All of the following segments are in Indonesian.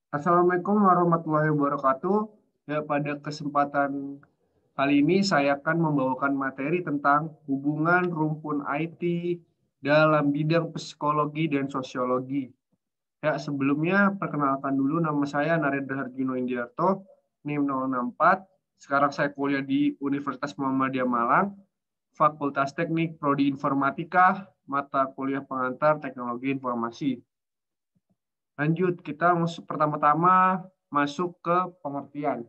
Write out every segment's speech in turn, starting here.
Assalamualaikum warahmatullahi wabarakatuh. Ya, pada kesempatan kali ini saya akan membawakan materi tentang hubungan rumpun IT dalam bidang psikologi dan sosiologi. Ya, sebelumnya perkenalkan dulu, nama saya Narendra Hargino Indiarto, NIM 064. Sekarang saya kuliah di Universitas Muhammadiyah Malang, Fakultas Teknik Prodi Informatika, mata kuliah pengantar Teknologi Informasi. Lanjut, kita pertama-tama masuk ke pengertian.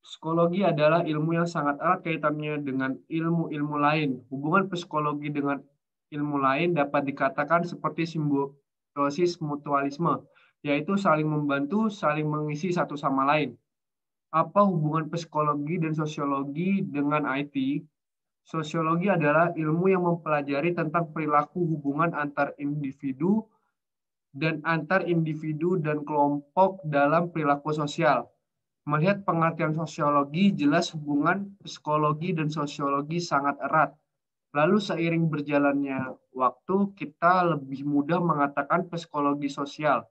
Psikologi adalah ilmu yang sangat erat kaitannya dengan ilmu-ilmu lain. Hubungan psikologi dengan ilmu lain dapat dikatakan seperti simbiosis mutualisme, yaitu saling membantu, saling mengisi satu sama lain. Apa hubungan psikologi dan sosiologi dengan IT? Sosiologi adalah ilmu yang mempelajari tentang perilaku hubungan antar individu dan antar individu dan kelompok dalam perilaku sosial. Melihat pengertian sosiologi, jelas hubungan psikologi dan sosiologi sangat erat. Lalu seiring berjalannya waktu, kita lebih mudah mengatakan psikologi sosial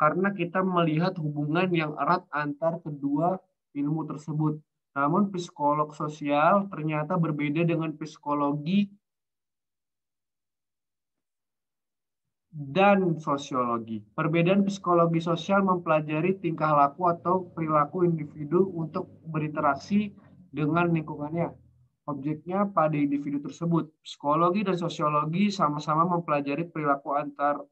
karena kita melihat hubungan yang erat antar kedua ilmu tersebut. Namun psikolog sosial ternyata berbeda dengan psikologi dan sosiologi. Perbedaan psikologi sosial mempelajari tingkah laku atau perilaku individu untuk berinteraksi dengan lingkungannya. Objeknya pada individu tersebut. Psikologi dan sosiologi sama-sama mempelajari perilaku antar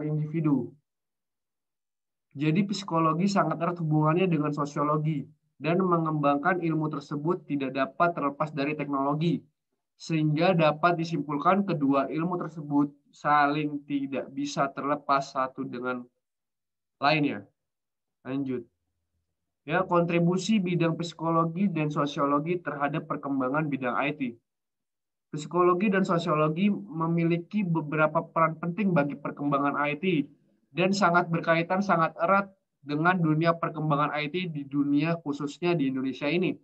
individu. Jadi psikologi sangat erat hubungannya dengan sosiologi dan mengembangkan ilmu tersebut tidak dapat terlepas dari teknologi. Sehingga dapat disimpulkan kedua ilmu tersebut saling tidak bisa terlepas satu dengan lainnya. Lanjut. Ya, kontribusi bidang psikologi dan sosiologi terhadap perkembangan bidang IT. Psikologi dan sosiologi memiliki beberapa peran penting bagi perkembangan IT dan sangat berkaitan sangat erat dengan dunia perkembangan IT di dunia khususnya di Indonesia ini.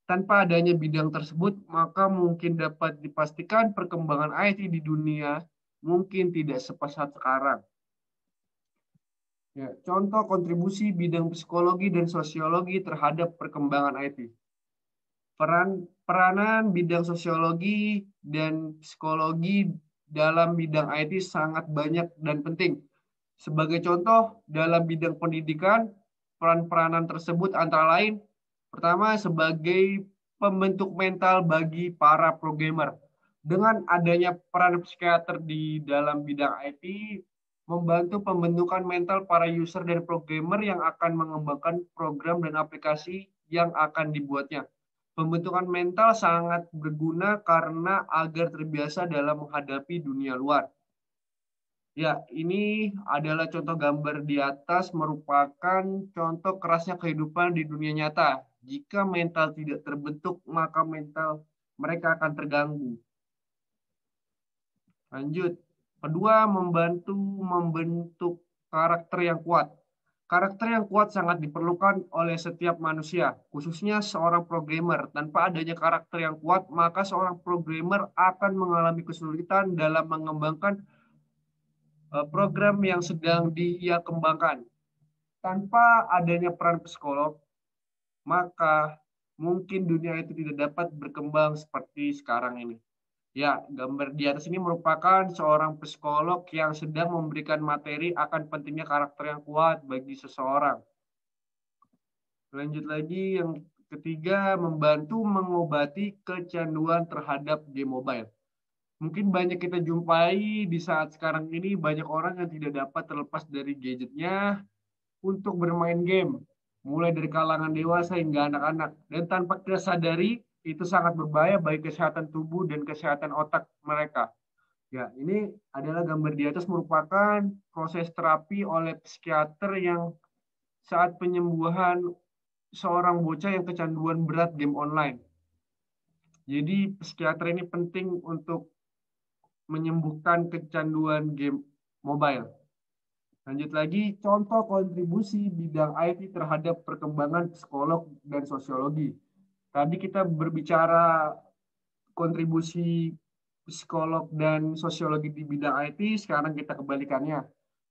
Tanpa adanya bidang tersebut, maka mungkin dapat dipastikan perkembangan IT di dunia mungkin tidak sepesat sekarang. Ya, contoh kontribusi bidang psikologi dan sosiologi terhadap perkembangan IT. Peranan bidang sosiologi dan psikologi dalam bidang IT sangat banyak dan penting. Sebagai contoh, dalam bidang pendidikan, peran-peranan tersebut antara lain, pertama, sebagai pembentuk mental bagi para programmer. Dengan adanya peran psikiater di dalam bidang IT, membantu pembentukan mental para user dan programmer yang akan mengembangkan program dan aplikasi yang akan dibuatnya. Pembentukan mental sangat berguna karena agar terbiasa dalam menghadapi dunia luar. Ya, ini adalah contoh gambar di atas merupakan contoh kerasnya kehidupan di dunia nyata. Jika mental tidak terbentuk, maka mental mereka akan terganggu. Lanjut. Kedua, membantu membentuk karakter yang kuat. Karakter yang kuat sangat diperlukan oleh setiap manusia, khususnya seorang programmer. Tanpa adanya karakter yang kuat, maka seorang programmer akan mengalami kesulitan dalam mengembangkan program yang sedang dia kembangkan. Tanpa adanya peran psikolog, maka mungkin dunia itu tidak dapat berkembang seperti sekarang ini. Ya, gambar di atas ini merupakan seorang psikolog yang sedang memberikan materi akan pentingnya karakter yang kuat bagi seseorang. Lanjut lagi, yang ketiga, membantu mengobati kecanduan terhadap game mobile. Mungkin banyak kita jumpai di saat sekarang ini, banyak orang yang tidak dapat terlepas dari gadgetnya untuk bermain game, mulai dari kalangan dewasa hingga anak-anak. Dan tanpa kita sadari, itu sangat berbahaya bagi kesehatan tubuh dan kesehatan otak mereka. Ya, ini adalah gambar di atas merupakan proses terapi oleh psikiater yang saat penyembuhan seorang bocah yang kecanduan berat game online. Jadi psikiater ini penting untuk menyembuhkan kecanduan game mobile. Lanjut lagi, contoh kontribusi bidang IT terhadap perkembangan psikolog dan sosiologi. Tadi kita berbicara kontribusi psikolog dan sosiologi di bidang IT, sekarang kita kebalikannya.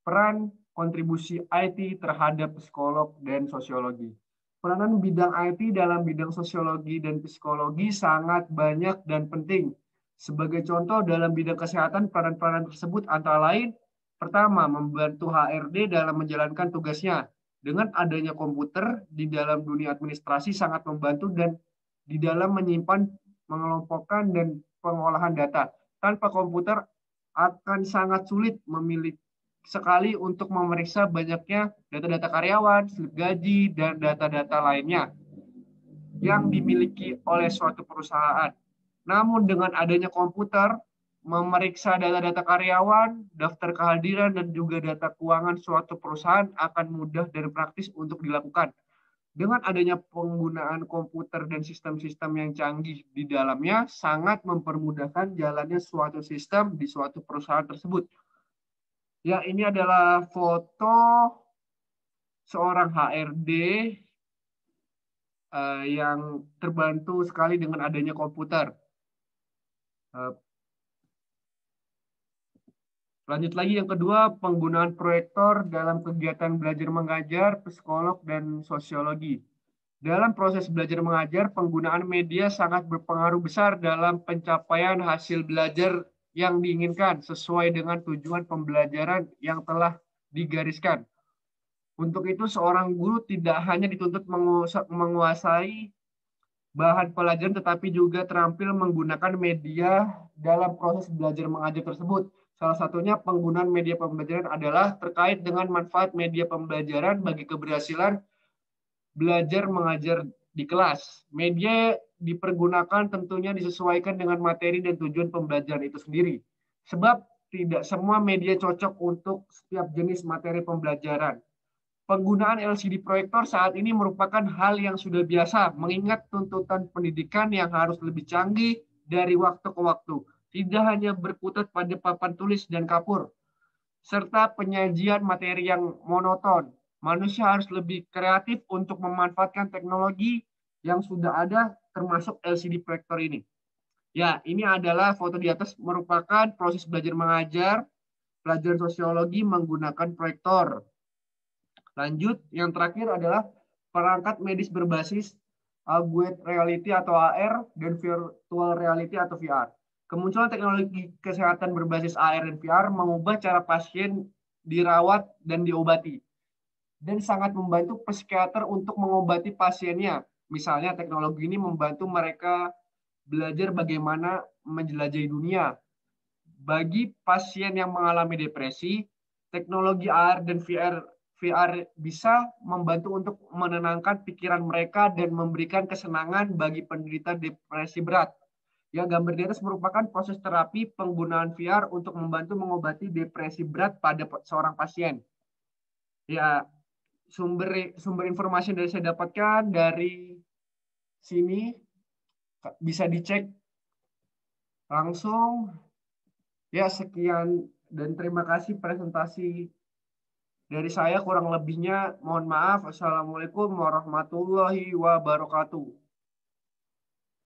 Peran kontribusi IT terhadap psikolog dan sosiologi. Peranan bidang IT dalam bidang sosiologi dan psikologi sangat banyak dan penting. Sebagai contoh dalam bidang kesehatan, peranan-peranan tersebut antara lain, pertama, membantu HRD dalam menjalankan tugasnya. Dengan adanya komputer di dalam dunia administrasi sangat membantu dan di dalam menyimpan, mengelompokkan, dan pengolahan data. Tanpa komputer akan sangat sulit memiliki sekali untuk memeriksa banyaknya data-data karyawan, slip gaji, dan data-data lainnya yang dimiliki oleh suatu perusahaan. Namun dengan adanya komputer, memeriksa data-data karyawan, daftar kehadiran, dan juga data keuangan suatu perusahaan akan mudah dan praktis untuk dilakukan. Dengan adanya penggunaan komputer dan sistem-sistem yang canggih di dalamnya, sangat mempermudahkan jalannya suatu sistem di suatu perusahaan tersebut. Ya, ini adalah foto seorang HRD yang terbantu sekali dengan adanya komputer. Lanjut lagi yang kedua, penggunaan proyektor dalam kegiatan belajar mengajar, psikolog, dan sosiologi. Dalam proses belajar mengajar, penggunaan media sangat berpengaruh besar dalam pencapaian hasil belajar yang diinginkan sesuai dengan tujuan pembelajaran yang telah digariskan. Untuk itu, seorang guru tidak hanya dituntut menguasai bahan pelajaran, tetapi juga terampil menggunakan media dalam proses belajar mengajar tersebut. Salah satunya penggunaan media pembelajaran adalah terkait dengan manfaat media pembelajaran bagi keberhasilan belajar mengajar di kelas. Media dipergunakan tentunya disesuaikan dengan materi dan tujuan pembelajaran itu sendiri. Sebab tidak semua media cocok untuk setiap jenis materi pembelajaran. Penggunaan LCD proyektor saat ini merupakan hal yang sudah biasa, mengingat tuntutan pendidikan yang harus lebih canggih dari waktu ke waktu. Tidak hanya berkutat pada papan tulis dan kapur, serta penyajian materi yang monoton. Manusia harus lebih kreatif untuk memanfaatkan teknologi yang sudah ada, termasuk LCD proyektor ini. Ya, ini adalah foto di atas merupakan proses belajar mengajar, pelajaran sosiologi menggunakan proyektor. Lanjut, yang terakhir adalah perangkat medis berbasis augmented reality atau AR dan virtual reality atau VR. Kemunculan teknologi kesehatan berbasis AR dan VR mengubah cara pasien dirawat dan diobati, dan sangat membantu psikiater untuk mengobati pasiennya. Misalnya teknologi ini membantu mereka belajar bagaimana menjelajahi dunia. Bagi pasien yang mengalami depresi, teknologi AR dan VR bisa membantu untuk menenangkan pikiran mereka dan memberikan kesenangan bagi penderita depresi berat. Yang gambar di atas merupakan proses terapi penggunaan VR untuk membantu mengobati depresi berat pada seorang pasien. Ya, sumber informasi yang saya dapatkan dari sini bisa dicek langsung. Ya, sekian dan terima kasih presentasi dari saya, kurang lebihnya mohon maaf. Assalamualaikum warahmatullahi wabarakatuh.